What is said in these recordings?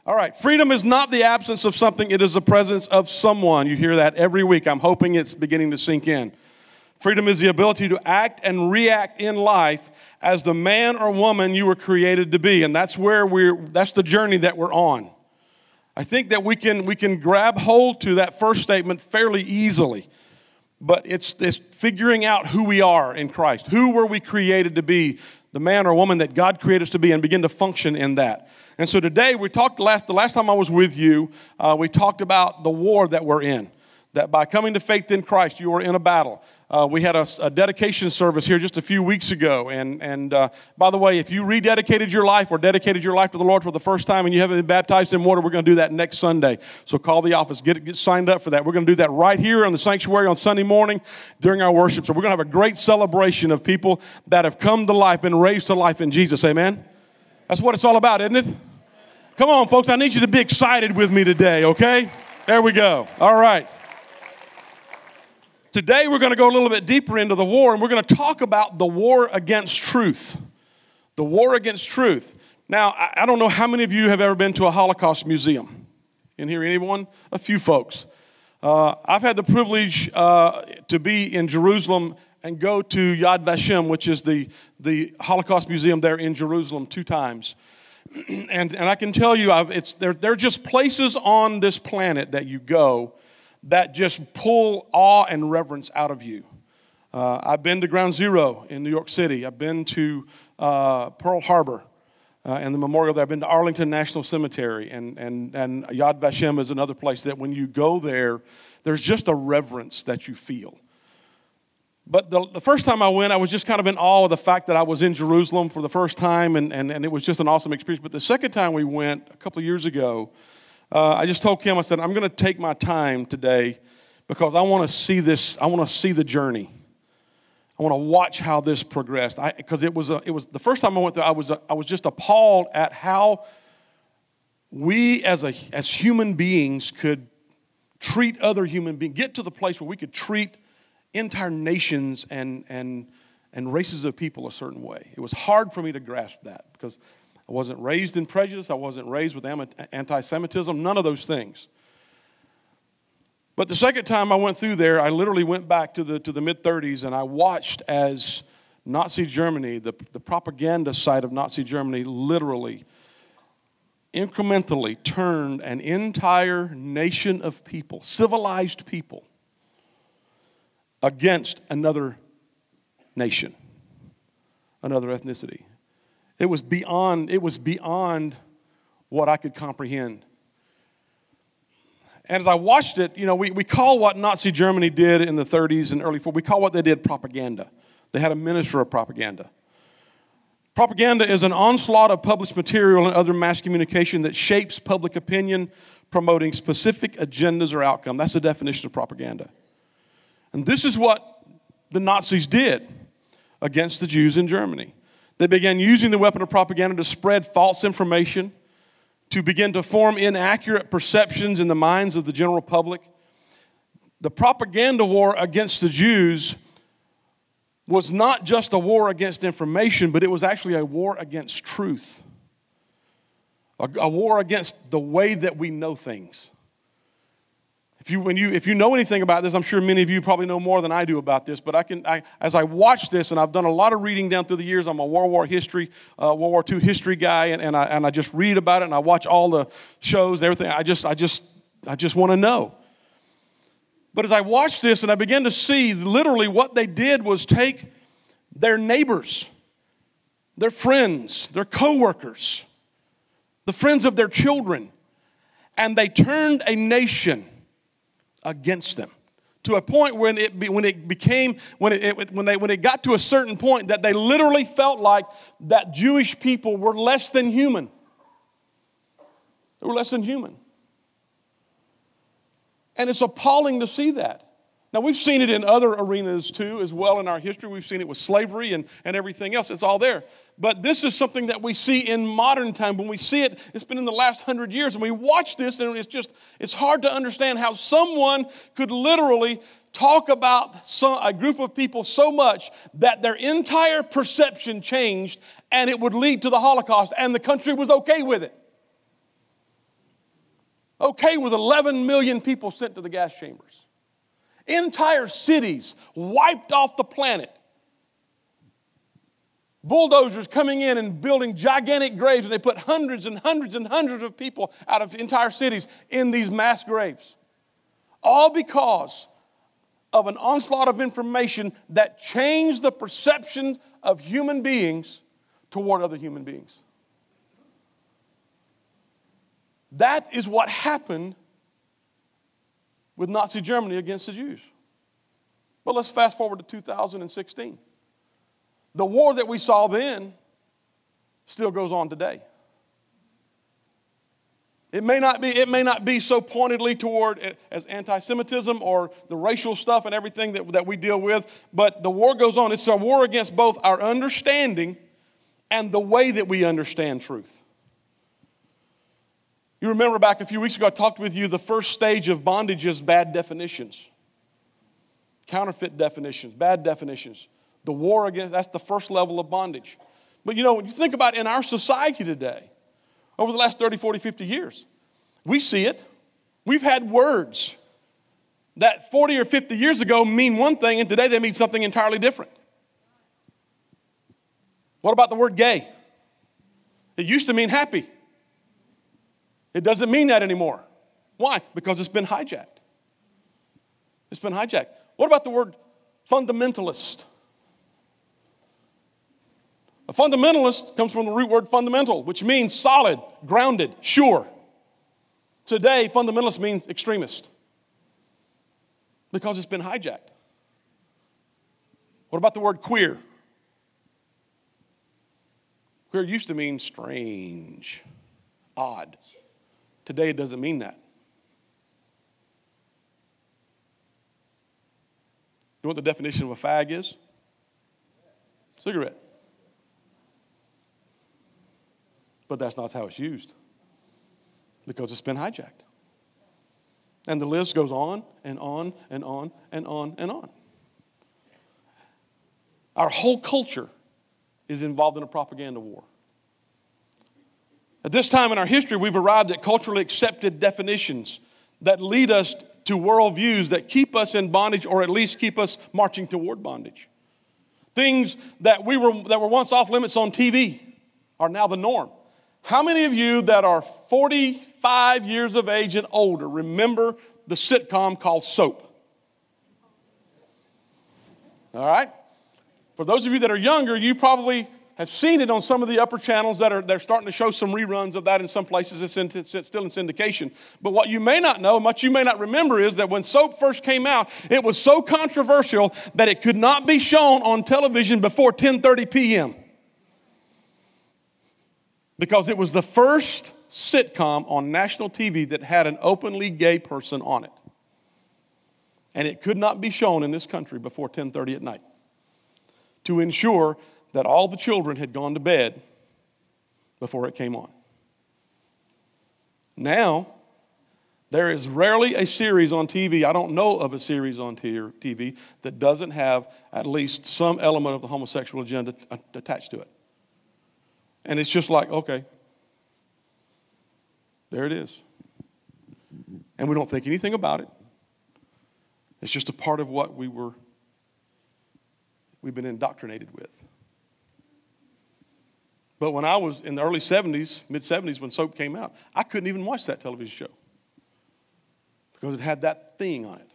All right, freedom is not the absence of something. It is the presence of someone. You hear that every week. I'm hoping it's beginning to sink in. Freedom is the ability to act and react in life as the man or woman you were created to be. And that's that's the journey that we're on. I think that we can grab hold to that first statement fairly easily. But it's figuring out who we are in Christ. Who were we created to be? The man or woman that God created us to be, and begin to function in that. And so today we talked, the last time I was with you, we talked about the war that we're in. That by coming to faith in Christ, you are in a battle. We had a dedication service here just a few weeks ago. And by the way, if you rededicated your life or dedicated your life to the Lord for the first time and you haven't been baptized in water, we're going to do that next Sunday. So call the office, get signed up for that. We're going to do that right here in the sanctuary on Sunday morning during our worship. So we're going to have a great celebration of people that have come to life, been raised to life in Jesus. Amen? That's what it's all about, isn't it? Come on, folks. I need you to be excited with me today, okay? There we go. All right. Today we're going to go a little bit deeper into the war, and we're going to talk about the war against truth. The war against truth. Now, I don't know how many of you have ever been to a Holocaust museum. In here, anyone? A few folks. I've had the privilege to be in Jerusalem and go to Yad Vashem, which is the Holocaust museum there in Jerusalem 2 times. And I can tell you, they're just places on this planet that you go that just pull awe and reverence out of you. I've been to Ground Zero in New York City. I've been to Pearl Harbor and the memorial there. I've been to Arlington National Cemetery, and Yad Vashem is another place that when you go there, there's just a reverence that you feel. But the first time I went, I was just kind of in awe of the fact that I was in Jerusalem for the first time, and it was just an awesome experience. But the second time we went, a couple of years ago, I just told Kim, I said, I'm going to take my time today because I want to see this. I want to see the journey. I want to watch how this progressed. Because it was the first time I went there, I was just appalled at how we as human beings could treat other human beings, get to the place where we could treat entire nations and races of people a certain way. It was hard for me to grasp that because I wasn't raised in prejudice. I wasn't raised with anti-Semitism, none of those things. But the second time I went through there, I literally went back to the mid-30s, and I watched as Nazi Germany, the propaganda side of Nazi Germany, literally, incrementally turned an entire nation of people, civilized people, against another nation, another ethnicity. It was beyond what I could comprehend. And as I watched it, we call what Nazi Germany did in the 30s and early 40s, we call what they did propaganda. They had a minister of propaganda. Propaganda is an onslaught of published material and other mass communication that shapes public opinion, promoting specific agendas or outcome. That's the definition of propaganda. And this is what the Nazis did against the Jews in Germany. They began using the weapon of propaganda to spread false information, to begin to form inaccurate perceptions in the minds of the general public. The propaganda war against the Jews was not just a war against information, but it was actually a war against truth, a war against the way that we know things. If you know anything about this, I'm sure many of you probably know more than I do about this, but as I watch this, and I've done a lot of reading down through the years, I'm a World War II history guy, and I just read about it, and I watch all the shows, everything. I just want to know. But as I watched this, and I began to see literally what they did was take their neighbors, their friends, their coworkers, the friends of their children, and they turned a nation against them to a point when it got to a certain point that they literally felt like that Jewish people were less than human. They were less than human. And it's appalling to see that. Now, we've seen it in other arenas too as well in our history. We've seen it with slavery and everything else. It's all there. But this is something that we see in modern time. When we see it, it's been in the last 100 years. And we watch this, and it's hard to understand how someone could literally talk about a group of people so much that their entire perception changed, and it would lead to the Holocaust, and the country was okay with it. Okay with 11 million people sent to the gas chambers. Entire cities wiped off the planet. Bulldozers coming in and building gigantic graves, and they put hundreds and hundreds and hundreds of people out of entire cities in these mass graves. All because of an onslaught of information that changed the perception of human beings toward other human beings. That is what happened with Nazi Germany against the Jews. But let's fast forward to 2016. The war that we saw then still goes on today. It may not be so pointedly toward as anti-Semitism or the racial stuff and everything that we deal with, but the war goes on. It's a war against both our understanding and the way that we understand truth. You remember back a few weeks ago, I talked with you, the first stage of bondage is bad definitions. Counterfeit definitions, bad definitions. The war against, that's the first level of bondage. But when you think about in our society today, over the last 30, 40, 50 years, we see it. We've had words that 40 or 50 years ago mean one thing, and today they mean something entirely different. What about the word gay? It used to mean happy. It doesn't mean that anymore. Why? Because it's been hijacked. It's been hijacked. What about the word fundamentalist? A fundamentalist comes from the root word fundamental, which means solid, grounded, sure. Today, fundamentalist means extremist because it's been hijacked. What about the word queer? Queer used to mean strange, odd. Today, it doesn't mean that. You know what the definition of a fag is? Cigarette. But that's not how it's used because it's been hijacked. And the list goes on and on and on and on and on. Our whole culture is involved in a propaganda war. At this time in our history, we've arrived at culturally accepted definitions that lead us to worldviews that keep us in bondage or at least keep us marching toward bondage. Things that were once off limits on TV are now the norm. How many of you that are 45 years of age and older remember the sitcom called Soap? All right? For those of you that are younger, you probably have seen it on some of the upper channels they're starting to show some reruns of that in some places. It's still in syndication. But what you may not know, much you may not remember, is that when Soap first came out, it was so controversial that it could not be shown on television before 10:30 p.m. Because it was the first sitcom on national TV that had an openly gay person on it. And it could not be shown in this country before 10:30 at night to ensure that all the children had gone to bed before it came on. Now, there is rarely a series on TV, I don't know of a series on TV that doesn't have at least some element of the homosexual agenda attached to it. And it's just like, okay, there it is. And we don't think anything about it. It's just a part of what we've been indoctrinated with. But when I was in the early 70s, mid-70s, when Soap came out, I couldn't even watch that television show because it had that thing on it.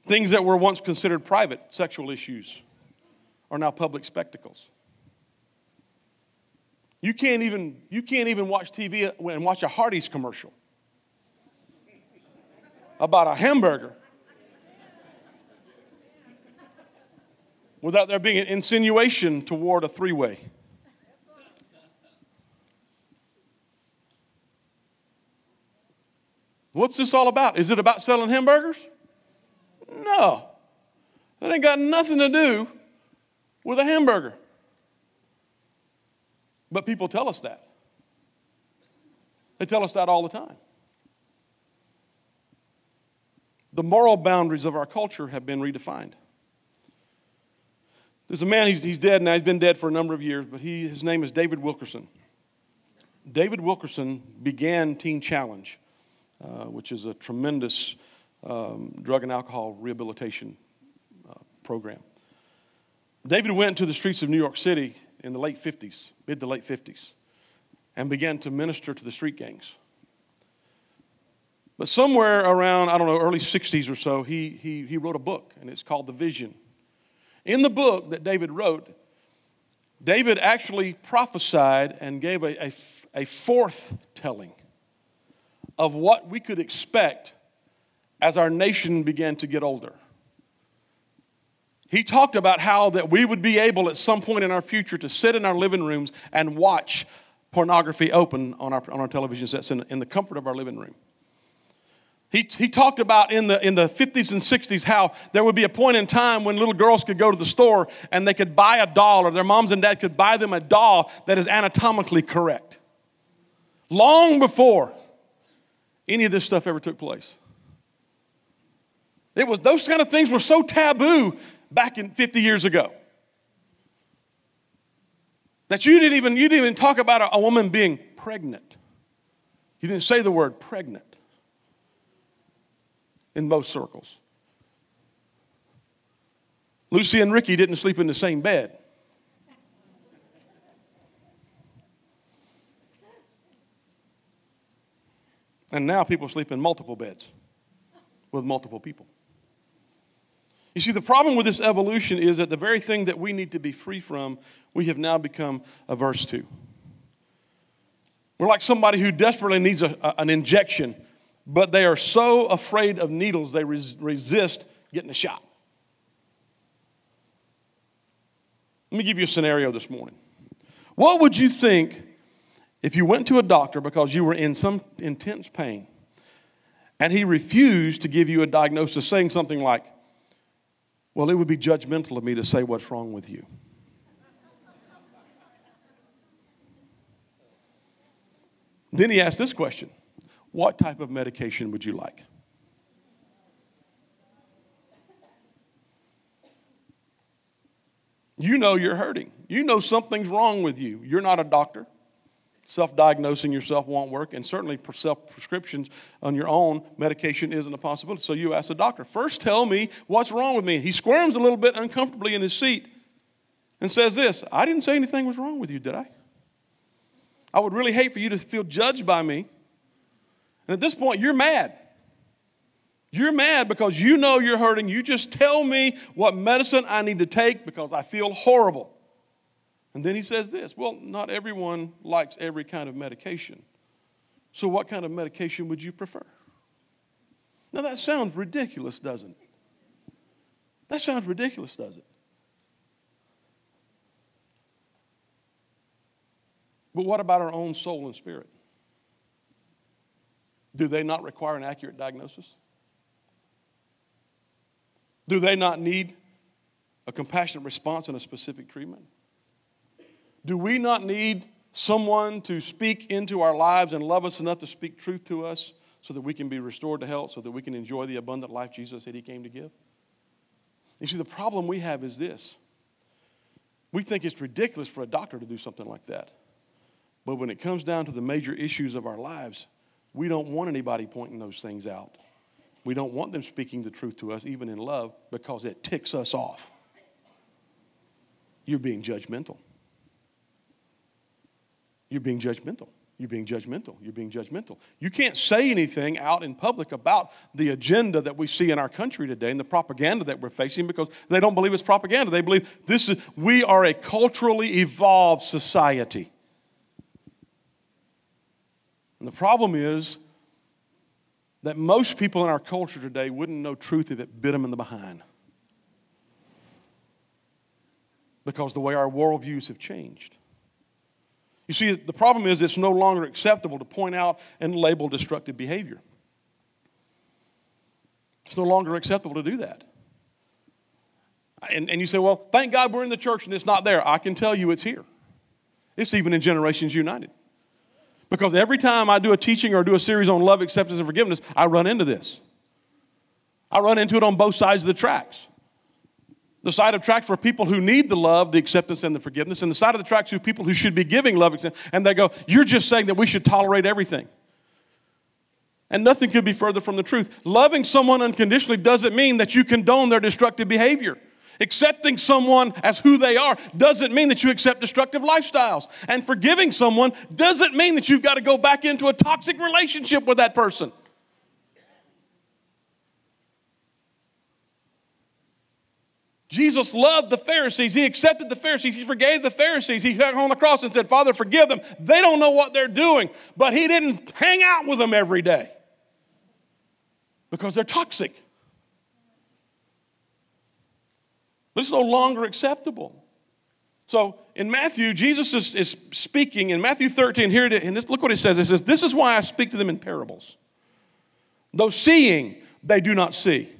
Things that were once considered private, sexual issues, are now public spectacles. You can't even watch TV and watch a Hardee's commercial about a hamburger without there being an insinuation toward a three-way. What's this all about? Is it about selling hamburgers? No. That ain't got nothing to do with a hamburger. But people tell us that. They tell us that all the time. The moral boundaries of our culture have been redefined. There's a man, he's dead now. He's been dead for a number of years, but his name is David Wilkerson. David Wilkerson began Teen Challenge, which is a tremendous drug and alcohol rehabilitation program. David went to the streets of New York City in the late 50s, mid to late 50s, and began to minister to the street gangs. But somewhere around, early 60s or so, he wrote a book, and it's called The Vision. In the book that David wrote, David actually prophesied and gave a fourth telling of what we could expect as our nation began to get older. He talked about how that we would be able at some point in our future to sit in our living rooms and watch pornography open on our television sets in the comfort of our living room. He talked about in the 50s and 60s how there would be a point in time when little girls could go to the store and they could buy a doll, or their moms and dad could buy them a doll that is anatomically correct. Long before any of this stuff ever took place. Those kind of things were so taboo back in 50 years ago that you didn't even talk about a woman being pregnant. You didn't say the word pregnant in most circles. Lucy and Ricky didn't sleep in the same bed. And now people sleep in multiple beds with multiple people. You see, the problem with this evolution is that the very thing that we need to be free from, we have now become averse to. We're like somebody who desperately needs an injection, but they are so afraid of needles they resist getting a shot. Let me give you a scenario this morning. What would you think if you went to a doctor because you were in some intense pain and he refused to give you a diagnosis, saying something like, well, it would be judgmental of me to say what's wrong with you? Then he asked this question: what type of medication would you like? You know you're hurting. You know something's wrong with you. You're not a doctor. Self-diagnosing yourself won't work, and certainly self-prescriptions on your own medication isn't a possibility. So you ask the doctor, first tell me what's wrong with me. He squirms a little bit uncomfortably in his seat and says this: I didn't say anything was wrong with you, did I? I would really hate for you to feel judged by me. And at this point, you're mad. You're mad because you know you're hurting. You just tell me what medicine I need to take because I feel horrible. And then he says this: well, not everyone likes every kind of medication. So what kind of medication would you prefer? Now that sounds ridiculous, doesn't it? That sounds ridiculous, does it? But what about our own soul and spirit? Do they not require an accurate diagnosis? Do they not need a compassionate response and a specific treatment? Do we not need someone to speak into our lives and love us enough to speak truth to us so that we can be restored to health, so that we can enjoy the abundant life Jesus said he came to give? You see, the problem we have is this. We think it's ridiculous for a doctor to do something like that. But when it comes down to the major issues of our lives, we don't want anybody pointing those things out. We don't want them speaking the truth to us, even in love, because it ticks us off. You're being judgmental. You're being judgmental. You're being judgmental. You're being judgmental. You can't say anything out in public about the agenda that we see in our country today and the propaganda that we're facing, because they don't believe it's propaganda. They believe we are a culturally evolved society. And the problem is that most people in our culture today wouldn't know truth if it bit them in the behind. Because the way our worldviews have changed. You see, the problem is it's no longer acceptable to point out and label destructive behavior. It's no longer acceptable to do that. And you say, well, thank God we're in the church and it's not there. I can tell you it's here. It's even in Generations United. Because every time I do a teaching or do a series on love, acceptance, and forgiveness, I run into this. I run into it on both sides of the tracks. The side of tracks for people who need the love, the acceptance, and the forgiveness. And the side of the tracks for people who should be giving love, and they go, you're just saying that we should tolerate everything. And nothing could be further from the truth. Loving someone unconditionally doesn't mean that you condone their destructive behavior. Accepting someone as who they are doesn't mean that you accept destructive lifestyles. And forgiving someone doesn't mean that you've got to go back into a toxic relationship with that person. Jesus loved the Pharisees. He accepted the Pharisees. He forgave the Pharisees. He hung on the cross and said, Father, forgive them. They don't know what they're doing. But he didn't hang out with them every day because they're toxic. This is no longer acceptable. So in Matthew, Jesus is speaking in Matthew 13. Here it is, and look what he says. It says, this is why I speak to them in parables. Though seeing, they do not see.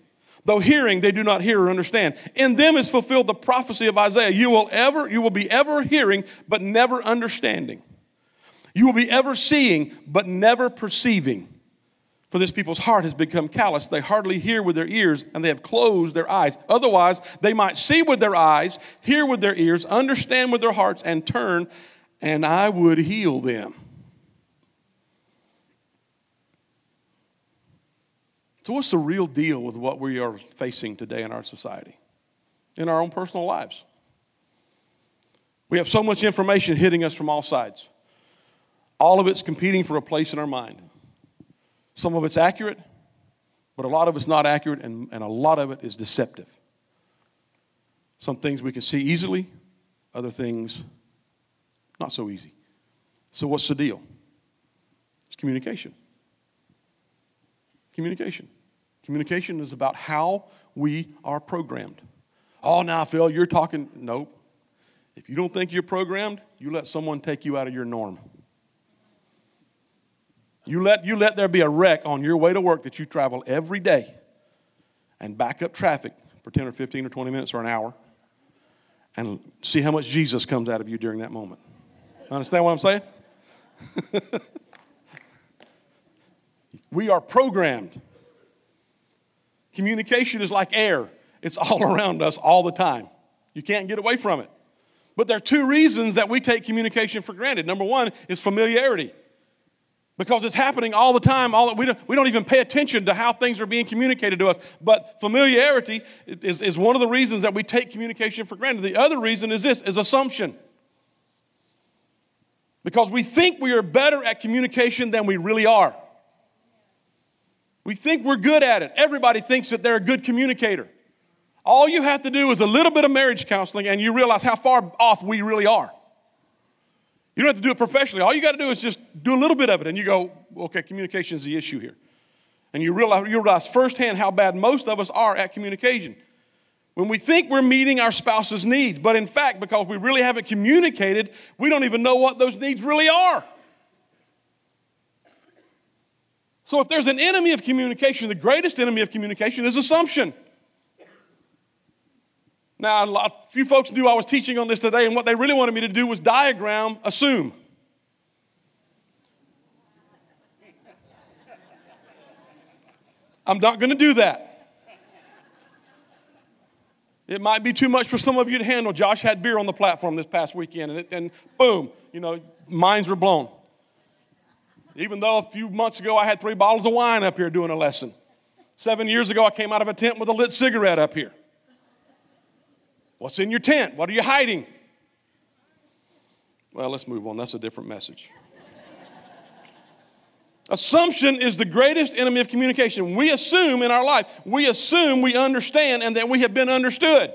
Though hearing, they do not hear or understand. In them is fulfilled the prophecy of Isaiah. You will be ever hearing, but never understanding. You will be ever seeing, but never perceiving. For this people's heart has become callous. They hardly hear with their ears, and they have closed their eyes. Otherwise, they might see with their eyes, hear with their ears, understand with their hearts, and turn, and I would heal them. So what's the real deal with what we are facing today in our society, in our own personal lives? We have so much information hitting us from all sides. All of it's competing for a place in our mind. Some of it's accurate, but a lot of it's not accurate, and a lot of it is deceptive. Some things we can see easily, other things not so easy. So what's the deal? It's communication. Communication. Communication is about how we are programmed. Oh, now, Phil, you're talking. Nope. If you don't think you're programmed, you let someone take you out of your norm. You let there be a wreck on your way to work that you travel every day and back up traffic for 10 or 15 or 20 minutes or an hour and see how much Jesus comes out of you during that moment. Understand what I'm saying? We are programmed. Communication is like air. It's all around us all the time. You can't get away from it. But there are two reasons that we take communication for granted. Number one is familiarity. Because it's happening all the time. We don't even pay attention to how things are being communicated to us. But familiarity is one of the reasons that we take communication for granted. The other reason is assumption. Because we think we are better at communication than we really are. We think we're good at it. Everybody thinks that they're a good communicator. All you have to do is a little bit of marriage counseling and you realize how far off we really are. You don't have to do it professionally. All you got to do is just do a little bit of it and you go, okay, communication is the issue here. And you realize firsthand how bad most of us are at communication. When we think we're meeting our spouse's needs, but in fact, because we really haven't communicated, we don't even know what those needs really are. So if there's an enemy of communication, the greatest enemy of communication is assumption. Now, a few folks knew I was teaching on this today, and what they really wanted me to do was diagram assume. I'm not going to do that. It might be too much for some of you to handle. Josh had beer on the platform this past weekend, and boom, minds were blown. Even though a few months ago I had 3 bottles of wine up here doing a lesson. 7 years ago I came out of a tent with a lit cigarette up here. What's in your tent? What are you hiding? Well, let's move on. That's a different message. Assumption is the greatest enemy of communication. We assume in our life, we assume we understand and that we have been understood.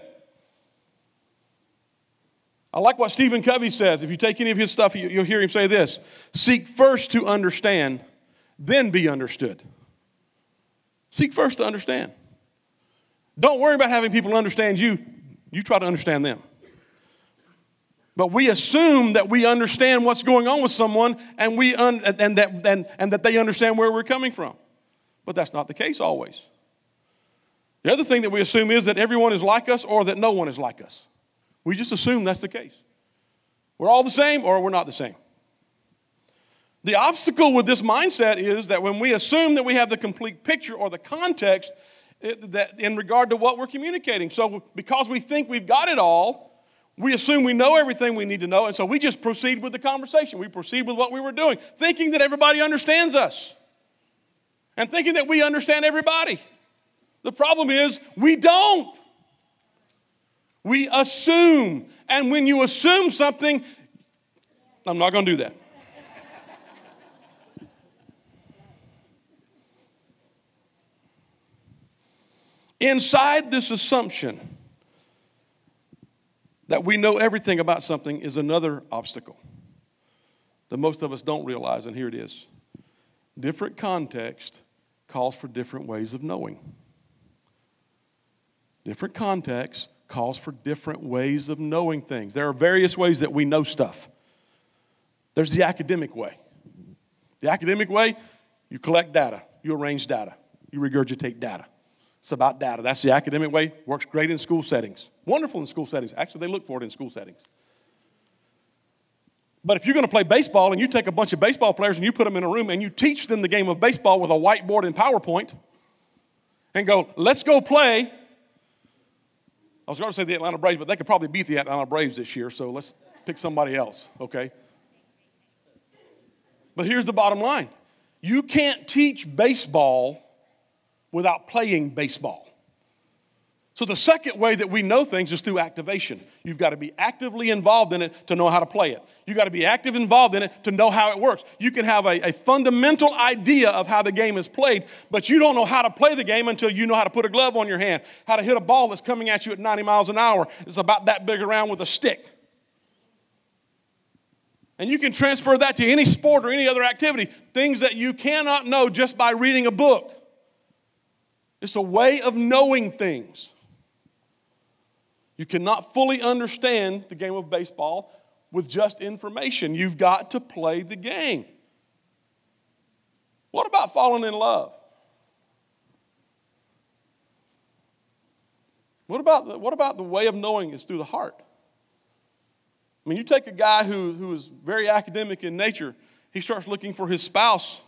I like what Stephen Covey says. If you take any of his stuff, you'll hear him say this: seek first to understand, then be understood. Seek first to understand. Don't worry about having people understand you. You try to understand them. But we assume that we understand what's going on with someone and that they understand where we're coming from. But that's not the case always. The other thing that we assume is that everyone is like us or that no one is like us. We just assume that's the case. We're all the same or we're not the same. The obstacle with this mindset is that when we assume that we have the complete picture or the context, that in regard to what we're communicating. So because we think we've got it all, we assume we know everything we need to know, and so we just proceed with the conversation. We proceed with what we were doing, thinking that everybody understands us and thinking that we understand everybody. The problem is we don't. We assume, and when you assume something, I'm not going to do that. Inside this assumption that we know everything about something is another obstacle that most of us don't realize, and here it is. Different context calls for different ways of knowing. Different context calls for different ways of knowing things. There are various ways that we know stuff. There's the academic way. The academic way, you collect data, you arrange data, you regurgitate data. It's about data. That's the academic way. Works great in school settings. Wonderful in school settings. Actually, they look for it in school settings. But if you're going to play baseball and you take a bunch of baseball players and you put them in a room and you teach them the game of baseball with a whiteboard and PowerPoint and go, let's go play. I was going to say the Atlanta Braves, but they could probably beat the Atlanta Braves this year, so let's pick somebody else, okay? But here's the bottom line. You can't teach baseball without playing baseball. So the second way that we know things is through activation. You've got to be actively involved in it to know how to play it. You've got to be active involved in it to know how it works. You can have a fundamental idea of how the game is played, but you don't know how to play the game until you know how to put a glove on your hand, how to hit a ball that's coming at you at 90 miles an hour. It's about that big around with a stick. And you can transfer that to any sport or any other activity, things that you cannot know just by reading a book. It's a way of knowing things. You cannot fully understand the game of baseball with just information. You've got to play the game. What about falling in love? What about the way of knowing is through the heart? I mean, you take a guy who is very academic in nature, he starts looking for his spouse,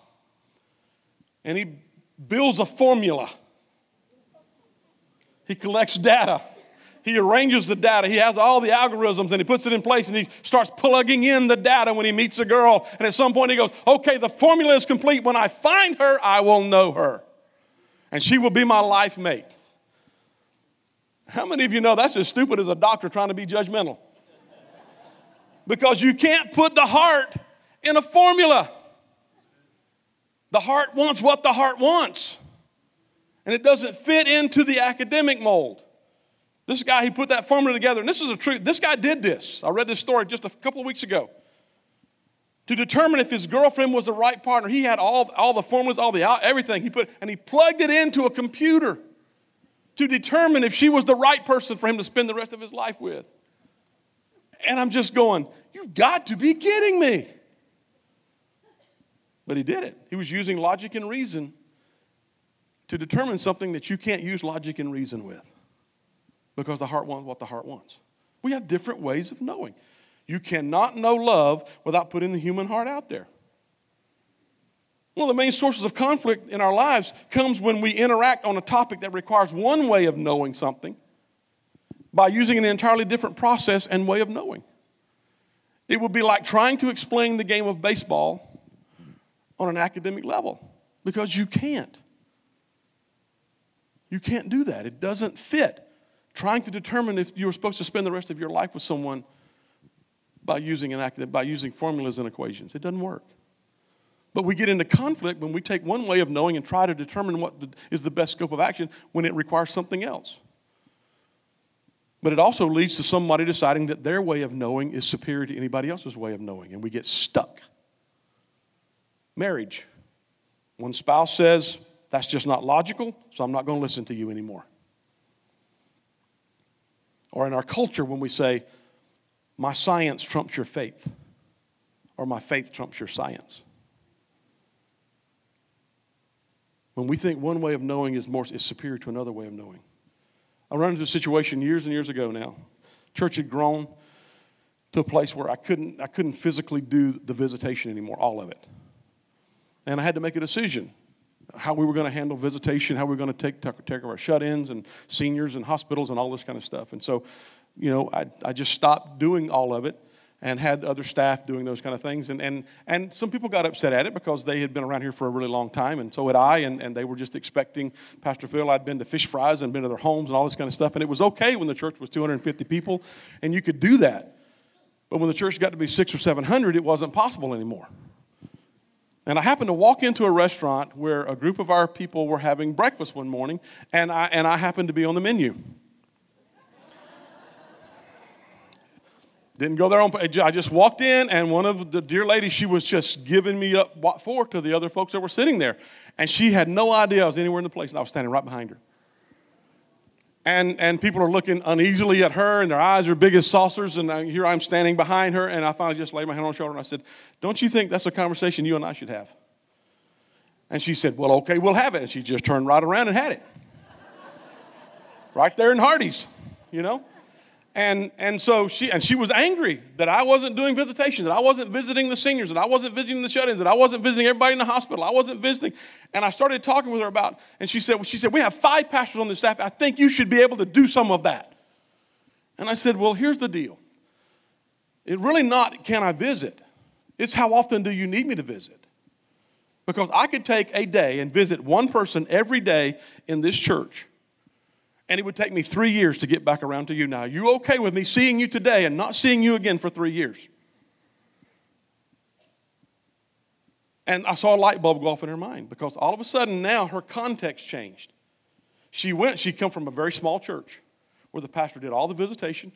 and he builds a formula. He collects data. He arranges the data. He has all the algorithms, and he puts it in place, and he starts plugging in the data when he meets a girl. And at some point he goes, okay, the formula is complete. When I find her, I will know her, and she will be my life mate. How many of you know that's as stupid as a doctor trying to be judgmental? Because you can't put the heart in a formula. The heart wants what the heart wants. And it doesn't fit into the academic mold. This guy, he put that formula together, and this is a truth. This guy did this. I read this story just a couple of weeks ago. To determine if his girlfriend was the right partner, he had all the formulas, everything. He plugged it into a computer to determine if she was the right person for him to spend the rest of his life with. And I'm just going, you've got to be kidding me. But he did it. He was using logic and reason to determine something that you can't use logic and reason with, because the heart wants what the heart wants. We have different ways of knowing. You cannot know love without putting the human heart out there. One of the main sources of conflict in our lives comes when we interact on a topic that requires one way of knowing something by using an entirely different process and way of knowing. It would be like trying to explain the game of baseball on an academic level, because you can't. You can't do that. It doesn't fit. Trying to determine if you were supposed to spend the rest of your life with someone by using formulas and equations. It doesn't work. But we get into conflict when we take one way of knowing and try to determine what is the best scope of action when it requires something else. But it also leads to somebody deciding that their way of knowing is superior to anybody else's way of knowing, and we get stuck. Marriage. One spouse says, that's just not logical, so I'm not going to listen to you anymore. Or in our culture when we say, my science trumps your faith, or my faith trumps your science. When we think one way of knowing is superior to another way of knowing. I ran into a situation years and years ago now. Church had grown to a place where I couldn't physically do the visitation anymore, all of it. And I had to make a decision. how we were going to handle visitation, how we were going to take care of our shut-ins and seniors and hospitals and all this kind of stuff. And so, I just stopped doing all of it and had other staff doing those kind of things. And some people got upset at it because they had been around here for a really long time, and so had I, and they were just expecting Pastor Phil. I'd been to fish fries and been to their homes and all this kind of stuff, and it was okay when the church was 250 people, and you could do that. But when the church got to be 600 or 700, it wasn't possible anymore. And I happened to walk into a restaurant where a group of our people were having breakfast one morning, and I happened to be on the menu. Didn't go there on. I just walked in, and one of the dear ladies, she was just giving me up what for to the other folks that were sitting there. And she had no idea I was anywhere in the place, and I was standing right behind her. And people are looking uneasily at her, and their eyes are big as saucers, and here I'm standing behind her, and I finally just laid my hand on her shoulder, and I said, "Don't you think that's a conversation you and I should have?" And she said, "Well, okay, we'll have it." And she just turned right around and had it. Right there in Hardee's, And so she was angry that I wasn't doing visitation, that I wasn't visiting the seniors, that I wasn't visiting the shut-ins, that I wasn't visiting everybody in the hospital. I wasn't visiting. And I started talking with her about, and she said, "We have 5 pastors on the staff. I think you should be able to do some of that." And I said, "Well, here's the deal. It's really not can I visit. It's how often do you need me to visit? Because I could take a day and visit one person every day in this church, and it would take me 3 years to get back around to you. Now, are you okay with me seeing you today and not seeing you again for 3 years?" And I saw a light bulb go off in her mind, because all of a sudden now her context changed. She'd come from a very small church where the pastor did all the visitation,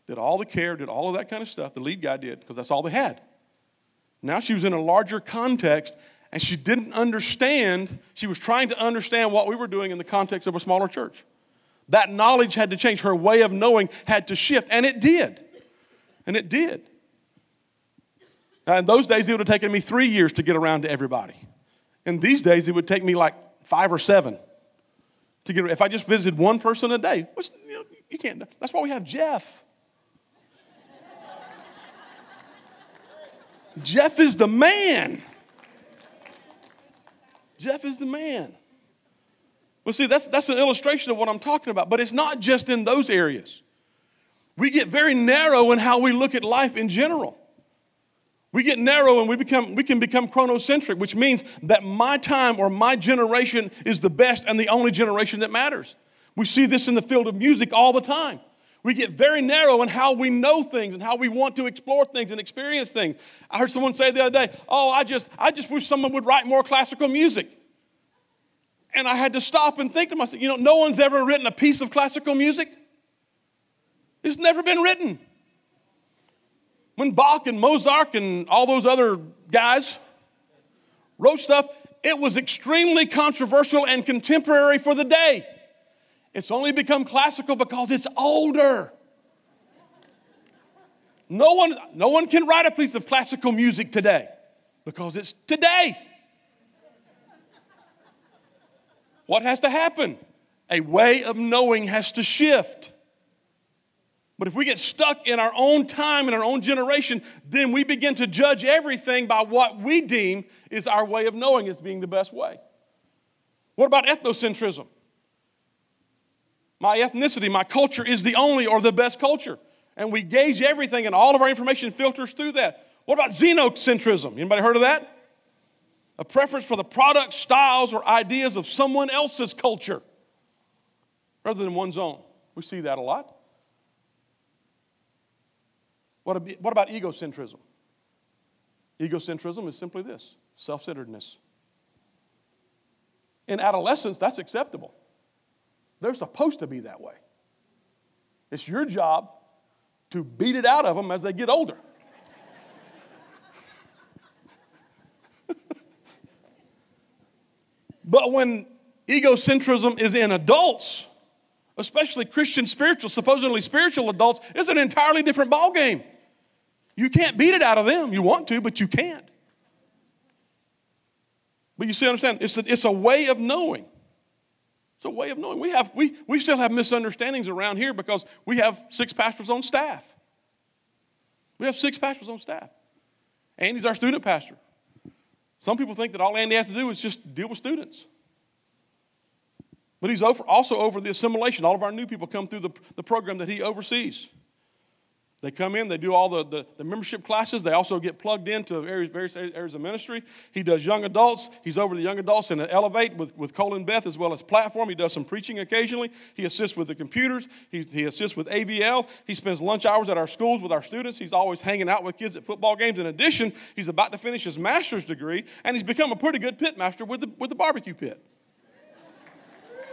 did all the care, did all of that kind of stuff. The lead guy did, because that's all they had. Now she was in a larger context, and she didn't understand. She was trying to understand what we were doing in the context of a smaller church. That knowledge had to change. Her way of knowing had to shift, and it did. And it did. Now, in those days, it would have taken me 3 years to get around to everybody. In these days, it would take me like 5 or 7 to get. If I just visited one person a day, you can't. That's why we have Jeff. Jeff is the man. Jeff is the man. Well, see, that's an illustration of what I'm talking about, but it's not just in those areas. We get very narrow in how we look at life in general. We get narrow and we can become chronocentric, which means that my time or my generation is the best and the only generation that matters. We see this in the field of music all the time. We get very narrow in how we know things and how we want to explore things and experience things. I heard someone say the other day, "Oh, I just wish someone would write more classical music." And I had to stop and think to myself, no one's ever written a piece of classical music. It's never been written. When Bach and Mozart and all those other guys wrote stuff, it was extremely controversial and contemporary for the day. It's only become classical because it's older. No one can write a piece of classical music today because it's today. What has to happen? A way of knowing has to shift. But if we get stuck in our own time and our own generation, then we begin to judge everything by what we deem is our way of knowing as being the best way. What about ethnocentrism? My ethnicity, my culture is the only or the best culture. And we gauge everything, and all of our information filters through that. What about xenocentrism? Anybody heard of that? A preference for the products, styles, or ideas of someone else's culture rather than one's own. We see that a lot. What about egocentrism? Egocentrism is simply this: self-centeredness. In adolescence, that's acceptable. They're supposed to be that way. It's your job to beat it out of them as they get older. But when egocentrism is in adults, especially Christian supposedly spiritual adults, it's an entirely different ballgame. You can't beat it out of them. You want to, but you can't. But you see, understand, it's a way of knowing. It's a way of knowing. We still have misunderstandings around here because we have 6 pastors on staff. We have 6 pastors on staff. Andy's our student pastor. Some people think that all Andy has to do is just deal with students. But he's also over the assimilation. All of our new people come through the program that he oversees. They come in, they do all the membership classes. They also get plugged into various areas of ministry. He does young adults. He's over the young adults in Elevate with Cole and Beth, as well as Platform. He does some preaching occasionally. He assists with the computers. He assists with AVL. He spends lunch hours at our schools with our students. He's always hanging out with kids at football games. In addition, he's about to finish his master's degree, and he's become a pretty good pit master with the barbecue pit.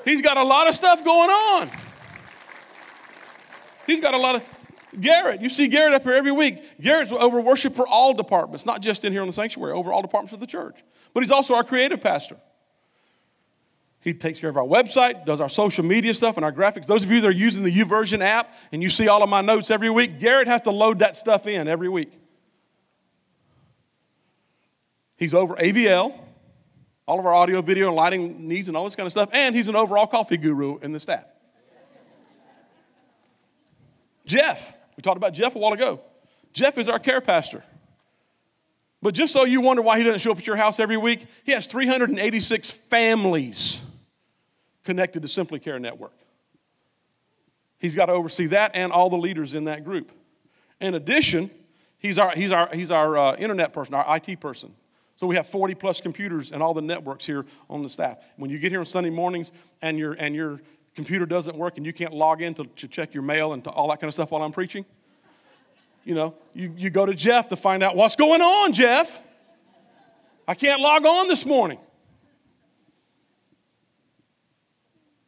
He's got a lot of stuff going on. He's got a lot of... Garrett, you see Garrett up here every week. Garrett's over worship for all departments, not just in here in the sanctuary, over all departments of the church. But he's also our creative pastor. He takes care of our website, does our social media stuff and our graphics. Those of you that are using the YouVersion app and you see all of my notes every week, Garrett has to load that stuff in every week. He's over AVL, all of our audio, video, and lighting needs and all this kind of stuff, and he's an overall coffee guru in the staff. Jeff. We talked about Jeff a while ago. Jeff is our care pastor. But just so you wonder why he doesn't show up at your house every week, he has 386 families connected to Simply Care Network. He's got to oversee that and all the leaders in that group. In addition, he's our internet person, our IT person. So we have 40 plus computers and all the networks here on the staff. When you get here on Sunday mornings and your computer doesn't work and you can't log in to check your mail and to all that kind of stuff while I'm preaching, you go to Jeff to find out what's going on, Jeff. I can't log on this morning.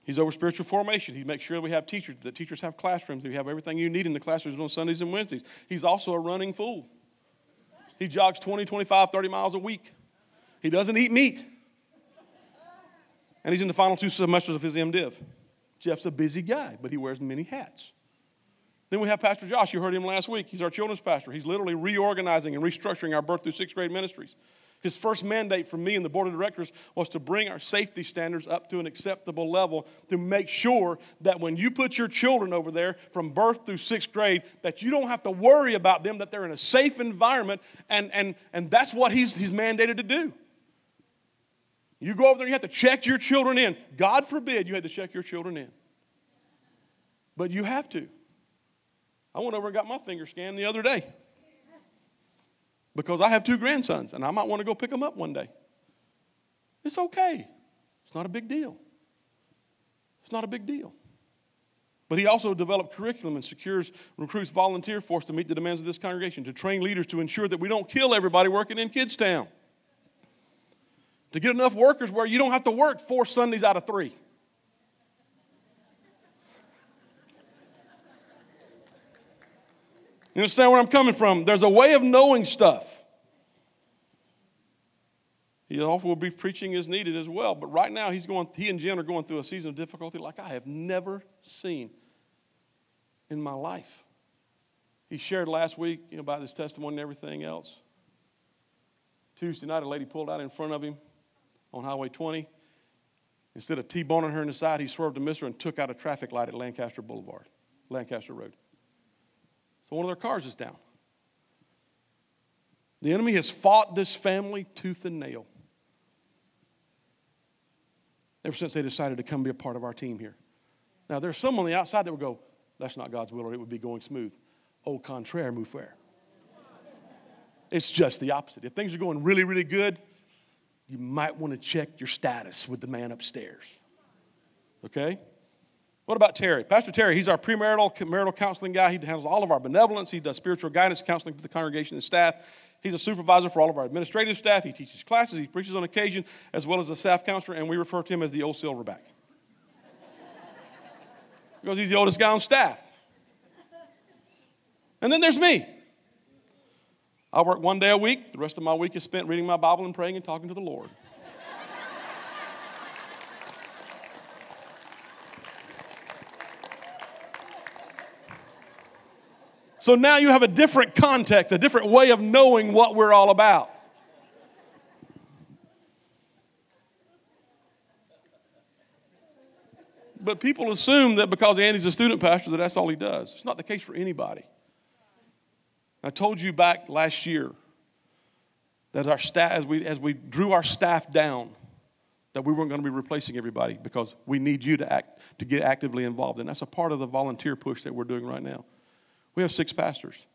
He's over spiritual formation. He makes sure we have teachers, that teachers have classrooms, that we have everything you need in the classrooms on Sundays and Wednesdays. He's also a running fool. He jogs 20, 25, 30 miles a week. He doesn't eat meat. And he's in the final 2 semesters of his MDiv. Jeff's a busy guy, but he wears many hats. Then we have Pastor Josh. You heard him last week. He's our children's pastor. He's literally reorganizing and restructuring our birth through 6th grade ministries. His first mandate from me and the board of directors was to bring our safety standards up to an acceptable level to make sure that when you put your children over there from birth through 6th grade, that you don't have to worry about them, that they're in a safe environment, and that's what he's mandated to do. You go over there and you have to check your children in. God forbid you had to check your children in. But you have to. I went over and got my finger scanned the other day. Because I have 2 grandsons, and I might want to go pick them up one day. It's okay. It's not a big deal. It's not a big deal. But he also developed curriculum and recruits volunteer force to meet the demands of this congregation, to train leaders to ensure that we don't kill everybody working in Kidstown. To get enough workers where you don't have to work 4 Sundays out of 3. You understand where I'm coming from? There's a way of knowing stuff. He also will be preaching as needed as well. But right now, he and Jen are going through a season of difficulty like I have never seen in my life. He shared last week about his testimony and everything else. Tuesday night, a lady pulled out in front of him on Highway 20. Instead of T-boning her in the side, he swerved to miss her and took out a traffic light at Lancaster Road. So one of their cars is down. The enemy has fought this family tooth and nail ever since they decided to come be a part of our team here. Now, there's some on the outside that would go, that's not God's will, or it would be going smooth. Au contraire, mon frère. It's just the opposite. If things are going really, really good, you might want to check your status with the man upstairs. Okay? What about Terry? Pastor Terry, he's our premarital counseling guy. He handles all of our benevolence. He does spiritual guidance counseling for the congregation and staff. He's a supervisor for all of our administrative staff. He teaches classes. He preaches on occasion, as well as a staff counselor, and we refer to him as the old silverback. Because he's the oldest guy on staff. And then there's me. I work 1 day a week. The rest of my week is spent reading my Bible and praying and talking to the Lord. So now you have a different context, a different way of knowing what we're all about. But people assume that because Andy's a student pastor that that's all he does. It's not the case for anybody. I told you back last year that our staff, as we drew our staff down, that we weren't going to be replacing everybody because we need you to get actively involved. And that's a part of the volunteer push that we're doing right now. We have 6 pastors.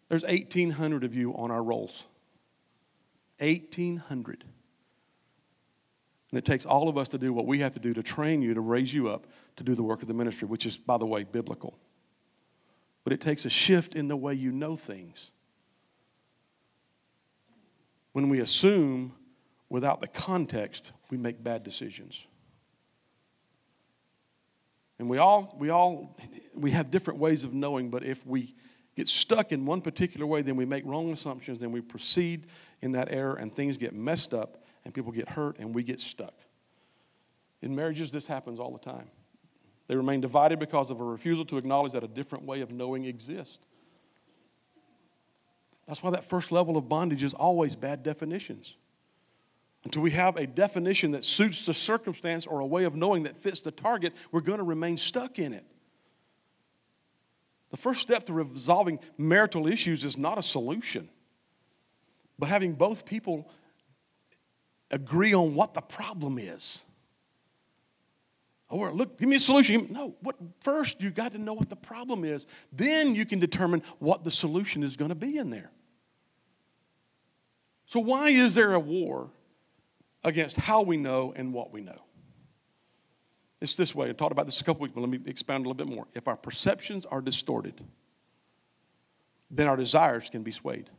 There's 1,800 of you on our rolls. 1,800. And it takes all of us to do what we have to do to train you, to raise you up, to do the work of the ministry, which is, by the way, biblical. But it takes a shift in the way you know things. When we assume without the context, we make bad decisions. And we have different ways of knowing, but if we get stuck in one particular way, then we make wrong assumptions, then we proceed in that error, and things get messed up, and people get hurt, and we get stuck. In marriages, this happens all the time. They remain divided because of a refusal to acknowledge that a different way of knowing exists. That's why that first level of bondage is always bad definitions. Until we have a definition that suits the circumstance or a way of knowing that fits the target, we're going to remain stuck in it. The first step to resolving marital issues is not a solution, but having both people agree on what the problem is. Or look, give me a solution. No, first you got to know what the problem is. Then you can determine what the solution is going to be in there. So why is there a war against how we know and what we know? It's this way. I talked about this a couple weeks, but let me expound a little bit more. If our perceptions are distorted, then our desires can be swayed.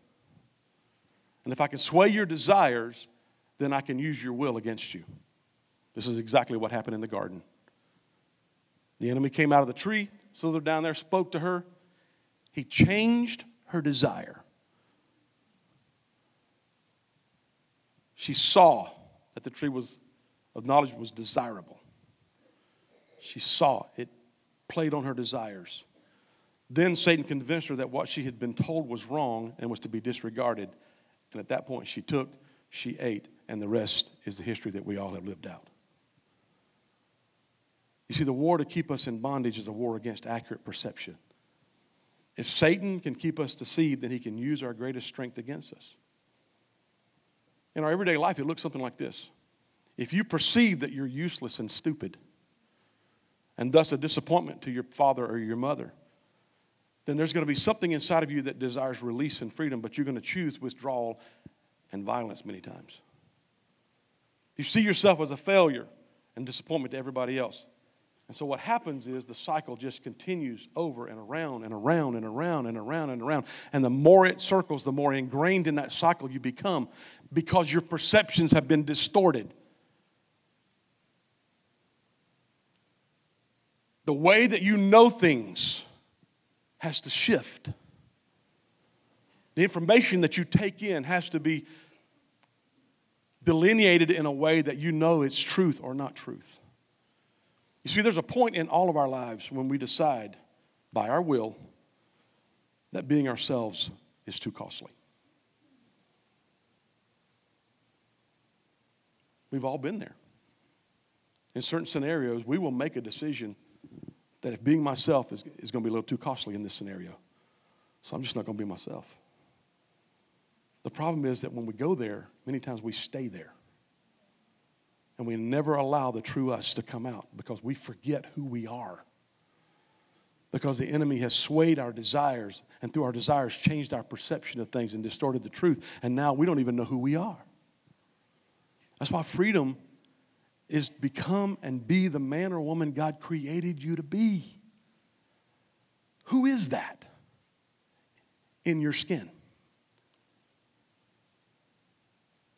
And if I can sway your desires, then I can use your will against you. This is exactly what happened in the garden. The enemy came out of the tree, slithered down there, spoke to her. He changed her desire. She saw that the tree of knowledge was desirable. She saw it played on her desires. Then Satan convinced her that what she had been told was wrong and was to be disregarded. And at that point, she took, she ate, and the rest is the history that we all have lived out. You see, the war to keep us in bondage is a war against accurate perception. If Satan can keep us deceived, then he can use our greatest strength against us. In our everyday life, it looks something like this. If you perceive that you're useless and stupid, and thus a disappointment to your father or your mother, then there's going to be something inside of you that desires release and freedom, but you're going to choose withdrawal and violence many times. You see yourself as a failure and disappointment to everybody else. And so what happens is the cycle just continues over and around and around and around and around and around. And the more it circles, the more ingrained in that cycle you become because your perceptions have been distorted. The way that you know things has to shift. The information that you take in has to be delineated in a way that you know it's truth or not truth. You see, there's a point in all of our lives when we decide by our will that being ourselves is too costly. We've all been there. In certain scenarios, we will make a decision that if being myself is going to be a little too costly in this scenario, so I'm just not going to be myself. The problem is that when we go there, many times we stay there. And we never allow the true us to come out because we forget who we are. Because the enemy has swayed our desires and through our desires changed our perception of things and distorted the truth. And now we don't even know who we are. That's why freedom is become and be the man or woman God created you to be. Who is that in your skin?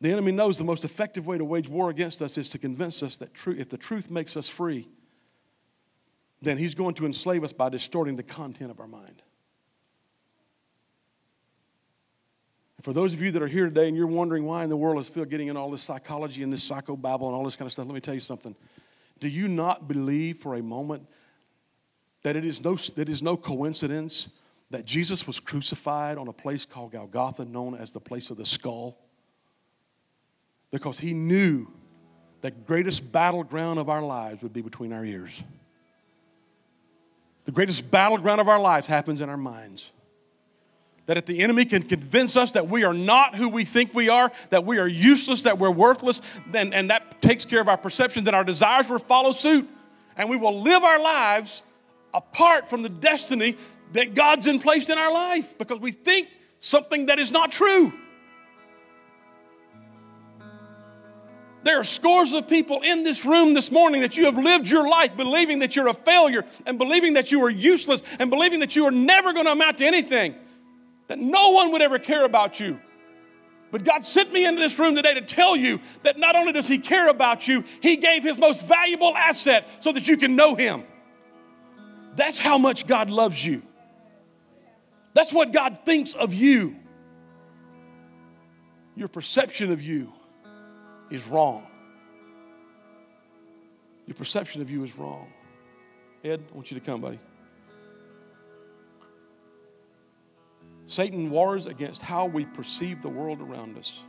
The enemy knows the most effective way to wage war against us is to convince us that if the truth makes us free, then he's going to enslave us by distorting the content of our mind. And for those of you that are here today and you're wondering why in the world is Phil getting in all this psychology and this psychobabble and all this kind of stuff, let me tell you something. Do you not believe for a moment that it is no coincidence that Jesus was crucified on a place called Golgotha, known as the place of the skull? Because he knew the greatest battleground of our lives would be between our ears. The greatest battleground of our lives happens in our minds. That if the enemy can convince us that we are not who we think we are, that we are useless, that we're worthless, and that takes care of our perception, then our desires will follow suit. And we will live our lives apart from the destiny that God's in placed in our life because we think something that is not true. There are scores of people in this room this morning that you have lived your life believing that you're a failure and believing that you are useless and believing that you are never going to amount to anything, that no one would ever care about you. But God sent me into this room today to tell you that not only does He care about you, He gave His most valuable asset so that you can know Him. That's how much God loves you. That's what God thinks of you. Your perception of you is wrong. Your perception of you is wrong. Ed, I want you to come, buddy. Satan wars against how we perceive the world around us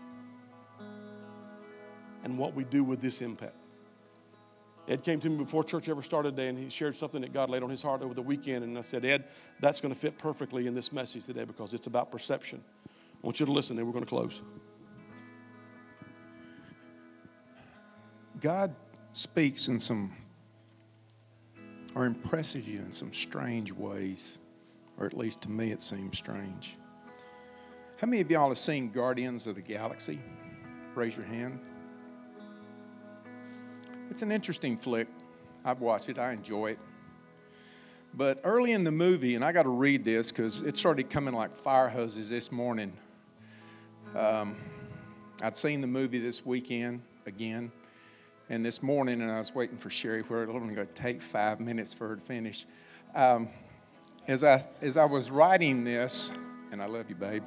and what we do with this impact. Ed came to me before church ever started today, and he shared something that God laid on his heart over the weekend. And I said, Ed, that's going to fit perfectly in this message today because it's about perception. I want you to listen, and we're going to close. God speaks in some, or impresses you in some strange ways, or at least to me it seems strange. How many of y'all have seen Guardians of the Galaxy? Raise your hand. It's an interesting flick. I've watched it. I enjoy it. But early in the movie, and I got to read this because it started coming like fire hoses this morning. I'd seen the movie this weekend again. And this morning, and I was waiting for Sherry, where it was only going to take 5 minutes for her to finish. As I was writing this, and I love you, babe.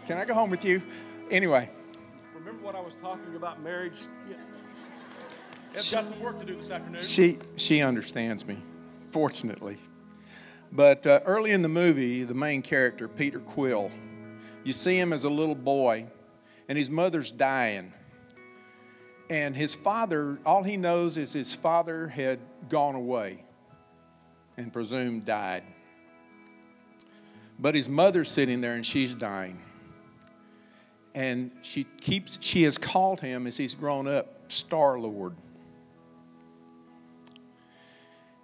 Can I go home with you? Anyway. Remember what I was talking about marriage? Yeah. Ed's got some work to do this afternoon. She understands me, fortunately. But early in the movie, the main character, Peter Quill, you see him as a little boy, and his mother's dying. And his father, all he knows is his father had gone away and presumed died. But his mother's sitting there and she's dying. And she has called him as he's grown up, Star-Lord.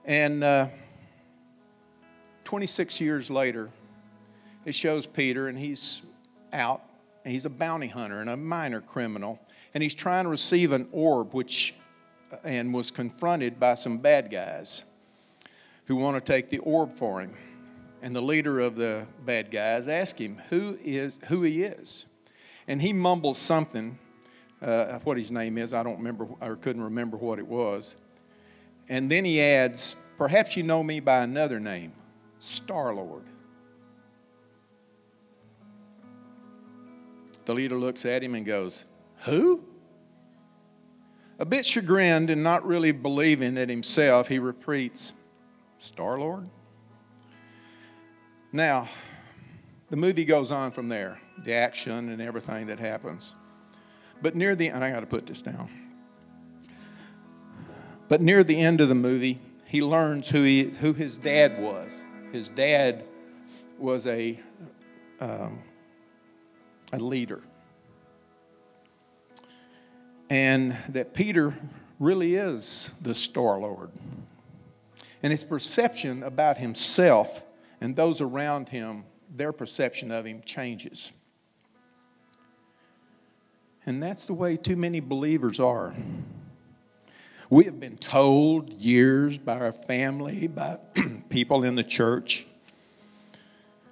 And 26 years later, it shows Peter, and he's out, and he's a bounty hunter and a minor criminal. And he's trying to receive an orb, and was confronted by some bad guys who want to take the orb for him. And the leader of the bad guys asked him who he is. And he mumbles something, what his name is. I don't remember, or couldn't remember what it was. And then he adds, perhaps you know me by another name, Star-Lord. The leader looks at him and goes, who? A bit chagrined and not really believing it himself, he repeats, Star-Lord? Now, the movie goes on from there, the action and everything that happens. But and I got to put this down. But near the end of the movie, he learns who his dad was. His dad was a leader. And that Peter really is the Star-Lord. And his perception about himself and those around him, their perception of him changes. And that's the way too many believers are. We have been told years by our family, by people in the church,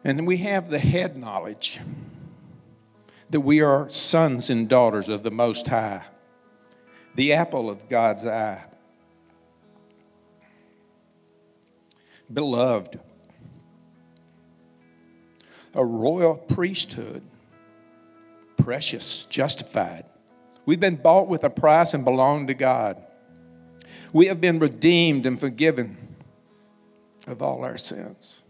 and we have the head knowledge that we are sons and daughters of the Most High, the apple of God's eye, beloved, a royal priesthood, precious, justified. We've been bought with a price and belong to God. We have been redeemed and forgiven of all our sins.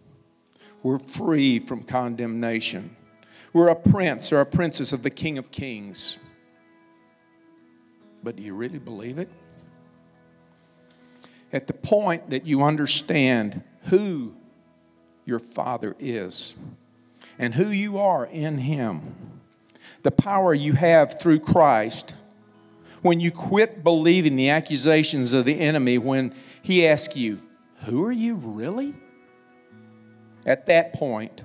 We're free from condemnation. We're a prince or a princess of the King of Kings. But do you really believe it? At the point that you understand who your Father is and who you are in Him, the power you have through Christ, when you quit believing the accusations of the enemy when he asks you, who are you really? At that point,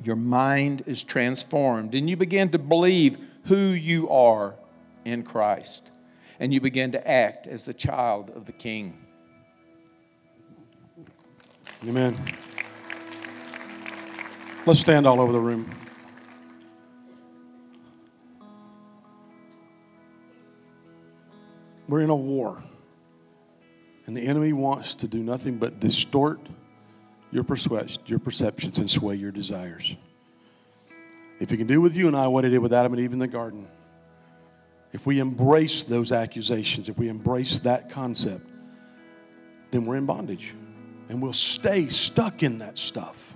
your mind is transformed and you begin to believe who you are in Christ. And you begin to act as the child of the King. Amen. Let's stand all over the room. We're in a war. And the enemy wants to do nothing but distort your perceptions and sway your desires. If he can do with you and I what he did with Adam and Eve in the garden, if we embrace those accusations, if we embrace that concept, then we're in bondage. And we'll stay stuck in that stuff.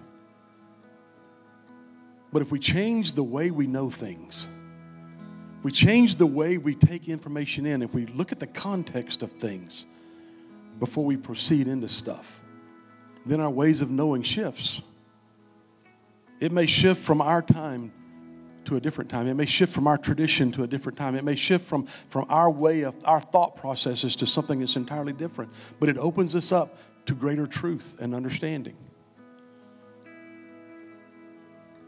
But if we change the way we know things, if we change the way we take information in, if we look at the context of things before we proceed into stuff, then our ways of knowing shifts. It may shift from our time to a different time. It may shift from our tradition to a different time. It may shift from our way of our thought processes to something that's entirely different. But it opens us up to greater truth and understanding.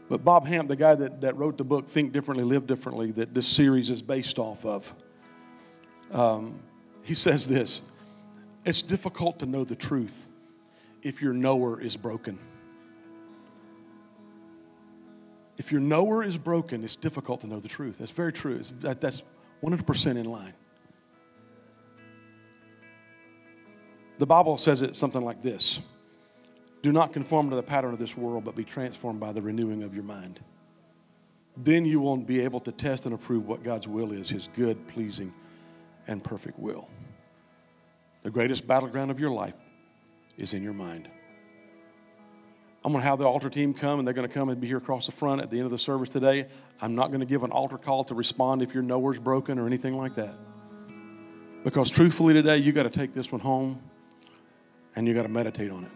But Bob Hamp, the guy that wrote the book Think Differently, Live Differently, that this series is based off of, he says this: it's difficult to know the truth if your knower is broken. If your knower is broken, it's difficult to know the truth. That's very true. That's 100% in line. The Bible says it something like this: do not conform to the pattern of this world, but be transformed by the renewing of your mind. Then you will be able to test and approve what God's will is, His good, pleasing, and perfect will. The greatest battleground of your life is in your mind. I'm going to have the altar team come, and they're going to come and be here across the front at the end of the service today. I'm not going to give an altar call to respond if your knower's broken or anything like that. Because truthfully today, you got to take this one home, and you got to meditate on it.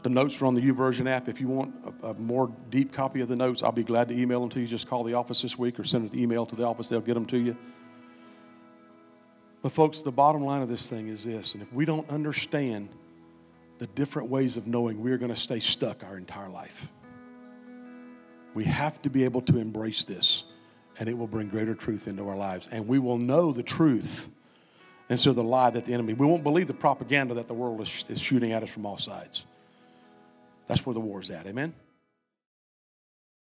The notes are on the YouVersion app. If you want a more deep copy of the notes, I'll be glad to email them to you. Just call the office this week or send an email to the office. They'll get them to you. But folks, the bottom line of this thing is this: and if we don't understand the different ways of knowing, we're going to stay stuck our entire life. We have to be able to embrace this, and it will bring greater truth into our lives. And we will know the truth instead of the lie that the enemy. We won't believe the propaganda that the world is shooting at us from all sides. That's where the war's at. Amen?